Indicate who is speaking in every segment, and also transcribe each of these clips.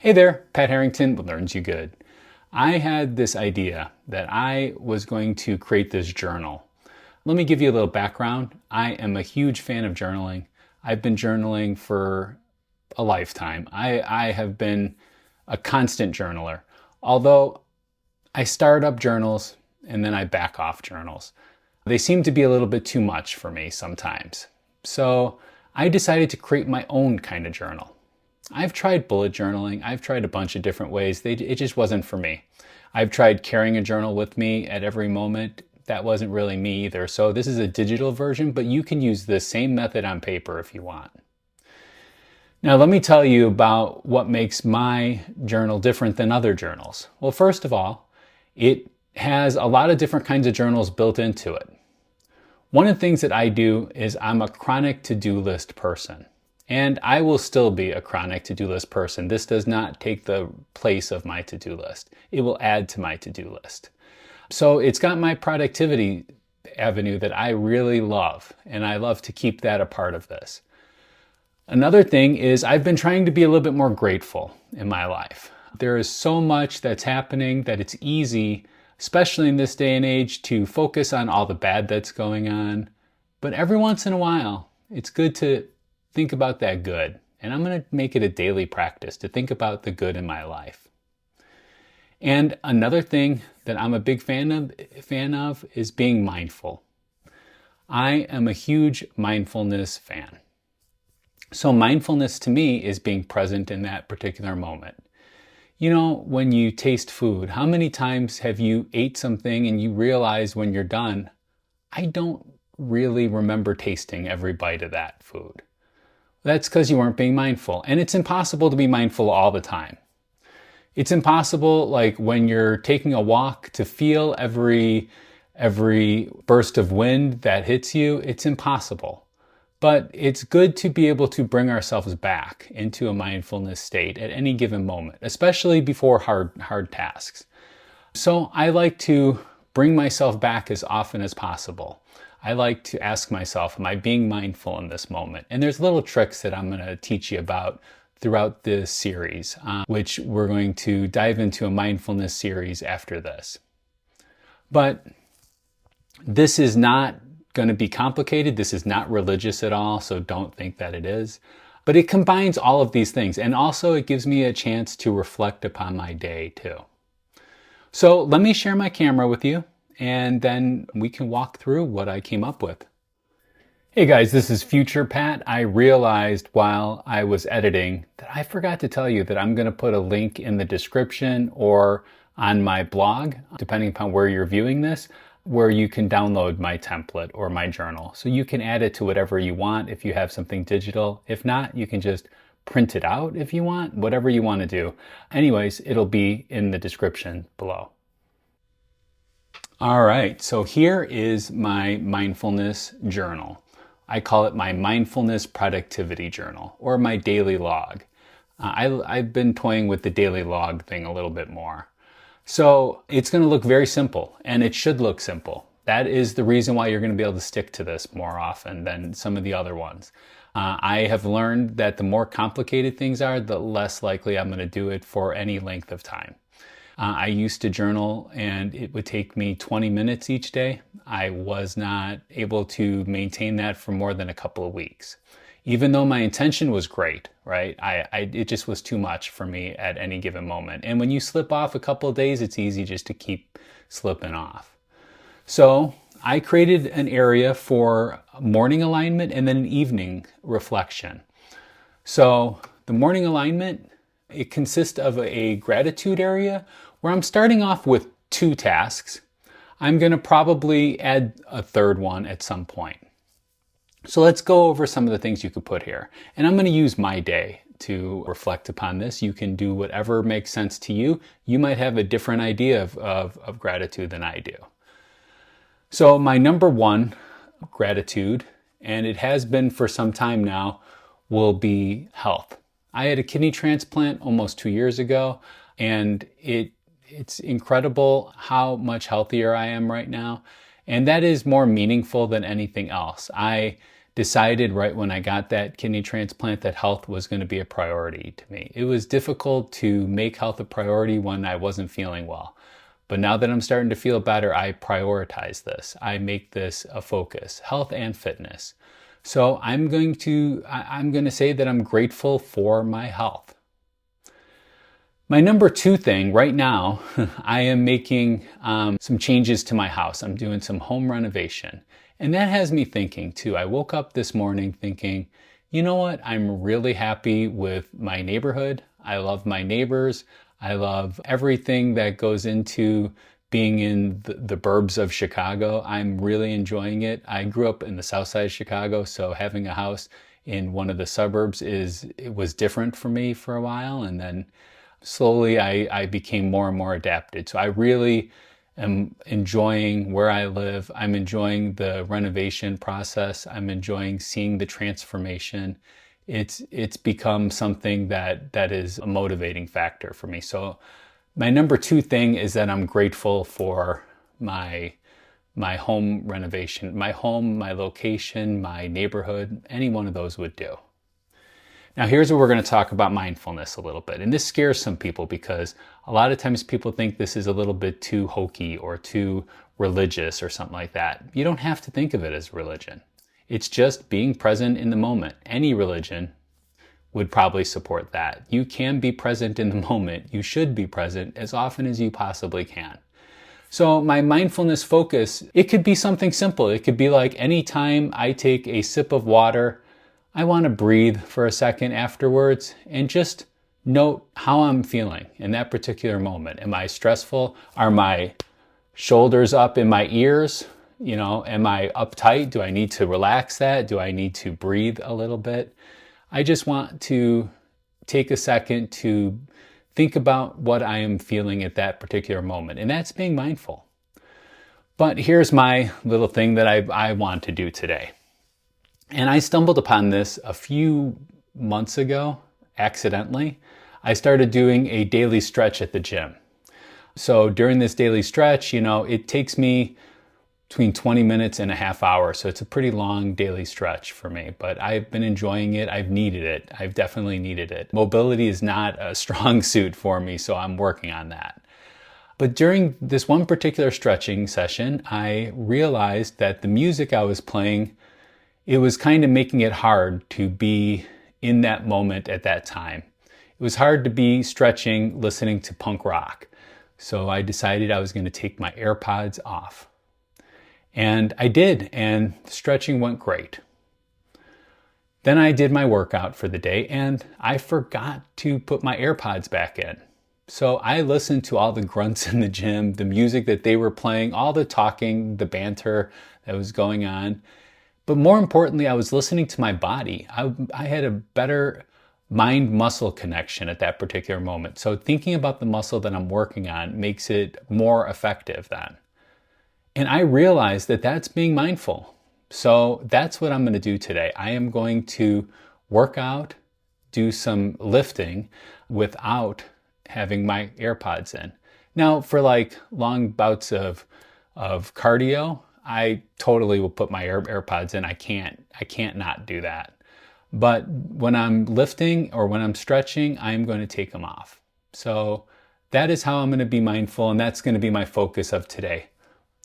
Speaker 1: Hey there, Pat Harrington with Learns You Good. I had this idea that I was going to create this journal. Let me give you a little background. I am a huge fan of journaling. I've been journaling for a lifetime. I have been a constant journaler. Although I start up journals and then I back off journals. They seem to be a little bit too much for me sometimes. So I decided to create my own kind of journal. I've tried bullet journaling. I've tried a bunch of different ways. It just wasn't for me. I've tried carrying a journal with me at every moment. That wasn't really me either. So this is a digital version, but you can use the same method on paper if you want. Now let me tell you about what makes my journal different than other journals. Well, first of all, it has a lot of different kinds of journals built into it. One of the things that I do is I'm a chronic to-do list person. And I will still be a chronic to-do list person. This does not take the place of my to-do list. It will add to my to-do list. So it's got my productivity avenue that I really love, and I love to keep that a part of this. Another thing is I've been trying to be a little bit more grateful in my life. There is so much that's happening that it's easy, especially in this day and age, to focus on all the bad that's going on. But every once in a while, it's good to think about that good. And I'm going to make it a daily practice to think about the good in my life. And another thing that I'm a big fan of is being mindful. I am a huge mindfulness fan. So mindfulness to me is being present in that particular moment. You know, when you taste food, how many times have you ate something and you realize when you're done, I don't really remember tasting every bite of that food. That's because you weren't being mindful. And it's impossible to be mindful all the time. It's impossible, like when you're taking a walk, to feel every burst of wind that hits you. It's impossible. But it's good to be able to bring ourselves back into a mindfulness state at any given moment, especially before hard tasks. So I like to bring myself back as often as possible. I like to ask myself, am I being mindful in this moment? And there's little tricks that I'm going to teach you about throughout this series, which we're going to dive into a mindfulness series after this. But this is not going to be complicated. This is not religious at all, so don't think that it is. But it combines all of these things, and also it gives me a chance to reflect upon my day too. So let me share my camera with you, and then we can walk through what I came up with. Hey guys, this is Future Pat. I realized while I was editing that I forgot to tell you that I'm going to put a link in the description or on my blog, depending upon where you're viewing this, where you can download my template or my journal. So you can add it to whatever you want if you have something digital. If not, you can just print it out if you want, whatever you want to do. Anyways, it'll be in the description below. All right, so here is my mindfulness journal. I call it my mindfulness productivity journal or my daily log. I've been toying with the daily log thing a little bit more. So it's going to look very simple, and it should look simple. That is the reason why you're going to be able to stick to this more often than some of the other ones. I have learned that the more complicated things are, the less likely I'm going to do it for any length of time. I used to journal and it would take me 20 minutes each day. I was not able to maintain that for more than a couple of weeks. Even though my intention was great, right? It just was too much for me at any given moment. And when you slip off a couple of days, it's easy just to keep slipping off. So I created an area for morning alignment and then an evening reflection. So the morning alignment, it consists of a gratitude area where I'm starting off with 2 tasks. I'm going to probably add a third one at some point. So let's go over some of the things you could put here. And I'm going to use my day to reflect upon this. You can do whatever makes sense to you. You might have a different idea of gratitude than I do. So my number 1 gratitude, and it has been for some time now, will be health. I had a kidney transplant almost 2 years ago, and it's incredible how much healthier I am right now. And that is more meaningful than anything else. I decided right when I got that kidney transplant that health was going to be a priority to me. It was difficult to make health a priority when I wasn't feeling well. But now that I'm starting to feel better, I prioritize this. I make this a focus, health and fitness. So I'm going to say that I'm grateful for my health. My number 2 thing right now, I am making some changes to my house. I'm doing some home renovation. And that has me thinking too. I woke up this morning thinking, you know what? I'm really happy with my neighborhood. I love my neighbors. I love everything that goes into being in the burbs of Chicago. I'm really enjoying it. I grew up in the south side of Chicago, so having a house in one of the suburbs it was different for me for a while. And then slowly I became more and more adapted. So I really am enjoying where I live. I'm enjoying the renovation process. I'm enjoying seeing the transformation. It's become something that is a motivating factor for me. So my number 2 thing is that I'm grateful for my home renovation, my home, my location, my neighborhood. Any one of those would do. Now here's where we're going to talk about mindfulness a little bit. And this scares some people because a lot of times people think this is a little bit too hokey or too religious or something like that. You don't have to think of it as religion. It's just being present in the moment. Any religion would probably support that. You can be present in the moment. You should be present as often as you possibly can. So my mindfulness focus, it could be something simple. It could be like anytime I take a sip of water, I want to breathe for a second afterwards and just note how I'm feeling in that particular moment. Am I stressful? Are my shoulders up in my ears? Am I uptight? Do I need to relax that? Do I need to breathe a little bit? I just want to take a second to think about what I am feeling at that particular moment. And that's being mindful. But here's my little thing that I want to do today. And I stumbled upon this a few months ago, accidentally. I started doing a daily stretch at the gym. So during this daily stretch, it takes me between 20 minutes and a half hour. So it's a pretty long daily stretch for me, but I've been enjoying it. I've needed it. I've definitely needed it. Mobility is not a strong suit for me, so I'm working on that. But during this one particular stretching session, I realized that the music I was playing, it was kind of making it hard to be in that moment at that time. It was hard to be stretching, listening to punk rock. So I decided I was going to take my AirPods off. And I did, and the stretching went great. Then I did my workout for the day, and I forgot to put my AirPods back in. So I listened to all the grunts in the gym, the music that they were playing, all the talking, the banter that was going on. But more importantly, I was listening to my body. I had a better mind-muscle connection at that particular moment. So thinking about the muscle that I'm working on makes it more effective then. And I realized that that's being mindful. So that's what I'm going to do today. I am going to work out, do some lifting without having my AirPods in. Now, for like long bouts of cardio, I totally will put my AirPods in. I can't not do that. But when I'm lifting or when I'm stretching, I'm going to take them off. So that is how I'm going to be mindful, and that's going to be my focus of today.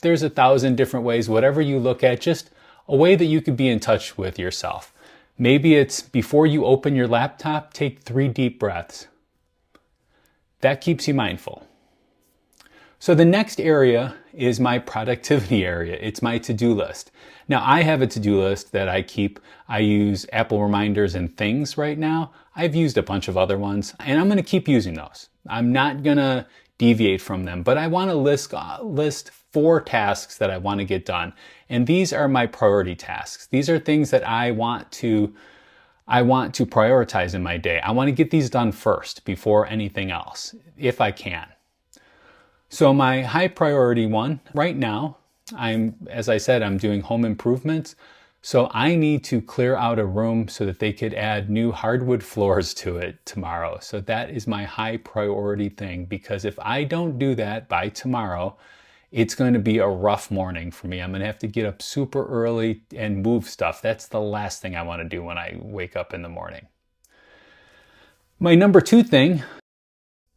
Speaker 1: There's 1,000 different ways, whatever you look at, just a way that you could be in touch with yourself. Maybe it's before you open your laptop, take 3 deep breaths. That keeps you mindful. So the next area is my productivity area. It's my to-do list. Now I have a to-do list that I keep. I use Apple Reminders and Things right now. I've used a bunch of other ones, and I'm going to keep using those. I'm not going to deviate from them, but I want to list 4 tasks that I want to get done. And these are my priority tasks. These are things that I want to prioritize in my day. I want to get these done first before anything else, if I can. So my high priority one right now, as I said, I'm doing home improvements. So I need to clear out a room so that they could add new hardwood floors to it tomorrow. So that is my high priority thing, because if I don't do that by tomorrow, it's going to be a rough morning for me. I'm going to have to get up super early and move stuff. That's the last thing I want to do when I wake up in the morning. My number 2 thing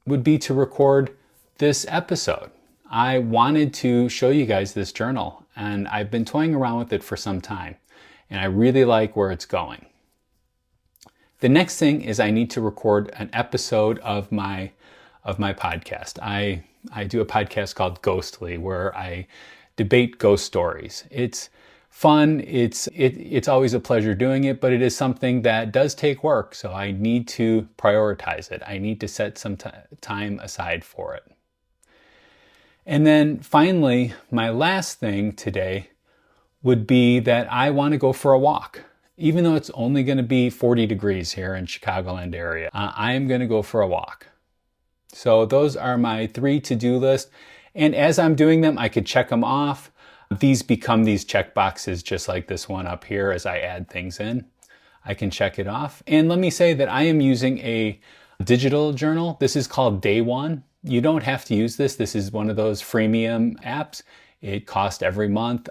Speaker 1: would be to record this episode. I wanted to show you guys this journal, and I've been toying around with it for some time, and I really like where it's going. The next thing is I need to record an episode of my podcast. I do a podcast called Ghostly, where I debate ghost stories. It's fun. It's always a pleasure doing it, but it is something that does take work. So I need to prioritize it. I need to set some time aside for it. And then finally, my last thing today would be that I want to go for a walk. Even though it's only going to be 40 degrees here in Chicagoland area, I am going to go for a walk. So those are my 3 to-do lists. And as I'm doing them, I could check them off. These become these check boxes, just like this one up here as I add things in. I can check it off. And let me say that I am using a digital journal. This is called Day One. You don't have to use this. This is one of those freemium apps. It costs every month.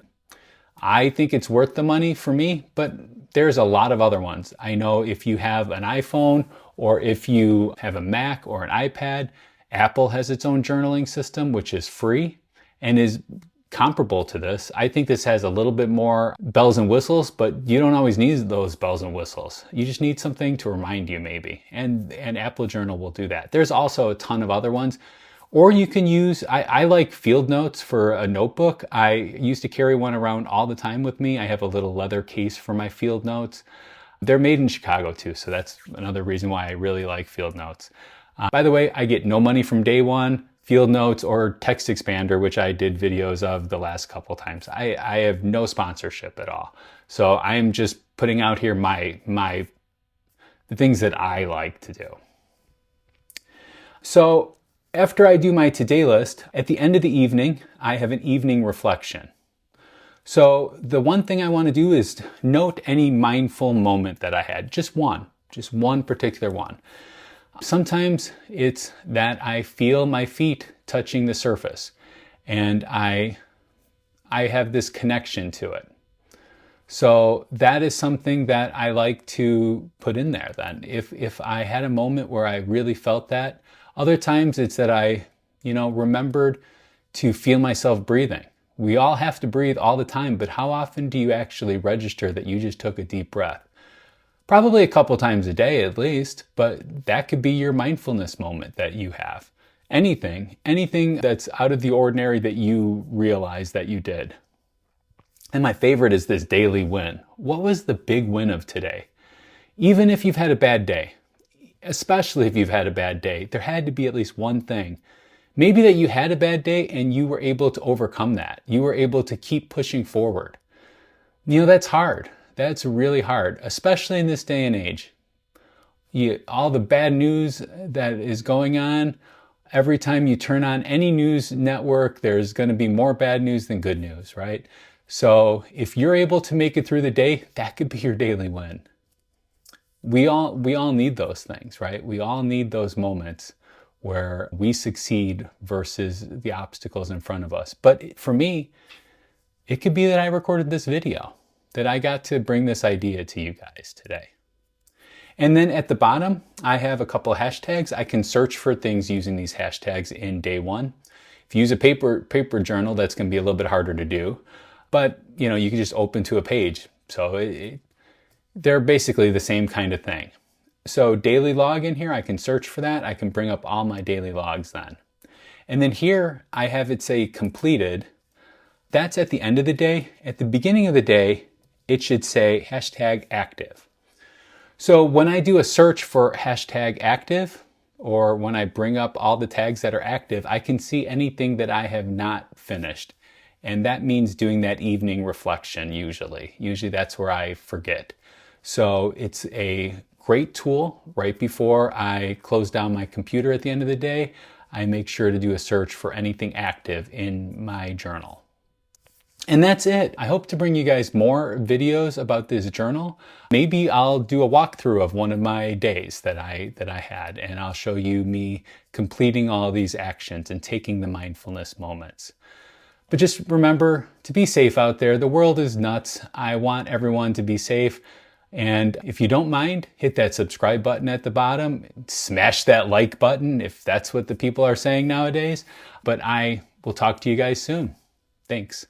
Speaker 1: I think it's worth the money for me, but there's a lot of other ones. I know if you have an iPhone or if you have a Mac or an iPad, Apple has its own journaling system, which is free and is comparable to this. I think this has a little bit more bells and whistles, but you don't always need those bells and whistles. You just need something to remind you maybe, and Apple Journal will do that. There's also a ton of other ones. Or you can use, I like field notes for a notebook. I used to carry one around all the time with me. I have a little leather case for my field notes. They're made in Chicago too, so that's another reason why I really like field notes. By the way, I get no money from Day One, field notes, or text expander, which I did videos of the last couple times. I have no sponsorship at all. So I'm just putting out here the things that I like to do. So after I do my to-do list, at the end of the evening, I have an evening reflection. So the one thing I want to do is note any mindful moment that I had, just one particular one. Sometimes it's that I feel my feet touching the surface and I have this connection to it. So that is something that I like to put in there then. If I had a moment where I really felt that, other times it's that I, remembered to feel myself breathing. We all have to breathe all the time, but how often do you actually register that you just took a deep breath? Probably a couple times a day at least, but that could be your mindfulness moment that you have. Anything that's out of the ordinary that you realize that you did. And my favorite is this daily win. What was the big win of today? Even if you've had a bad day, especially if you've had a bad day, there had to be at least one thing. Maybe that you had a bad day and you were able to overcome that. You were able to keep pushing forward. That's hard. That's really hard, especially in this day and age. All the bad news that is going on, every time you turn on any news network, there's going to be more bad news than good news, right? So if you're able to make it through the day, that could be your daily win. We all need those things, right? We all need those moments where we succeed versus the obstacles in front of us. But for me, it could be that I recorded this video, that I got to bring this idea to you guys today. And then at the bottom, I have a couple of hashtags. I can search for things using these hashtags in Day One. If you use a paper journal, that's going to be a little bit harder to do. But, you can just open to a page. So they're basically the same kind of thing. So daily log in here, I can search for that. I can bring up all my daily logs then. And then here I have it say completed. That's at the end of the day. At the beginning of the day, it should say hashtag active. So when I do a search for hashtag active, or when I bring up all the tags that are active, I can see anything that I have not finished. And that means doing that evening reflection usually. Usually that's where I forget. So it's a great tool. Right before I close down my computer at the end of the day, I make sure to do a search for anything active in my journal. And that's it. I hope to bring you guys more videos about this journal. Maybe I'll do a walkthrough of one of my days that I had, and I'll show you me completing all these actions and taking the mindfulness moments. But just remember to be safe out there. The world is nuts. I want everyone to be safe. And if you don't mind, hit that subscribe button at the bottom. Smash that like button if that's what the people are saying nowadays. But I will talk to you guys soon. Thanks.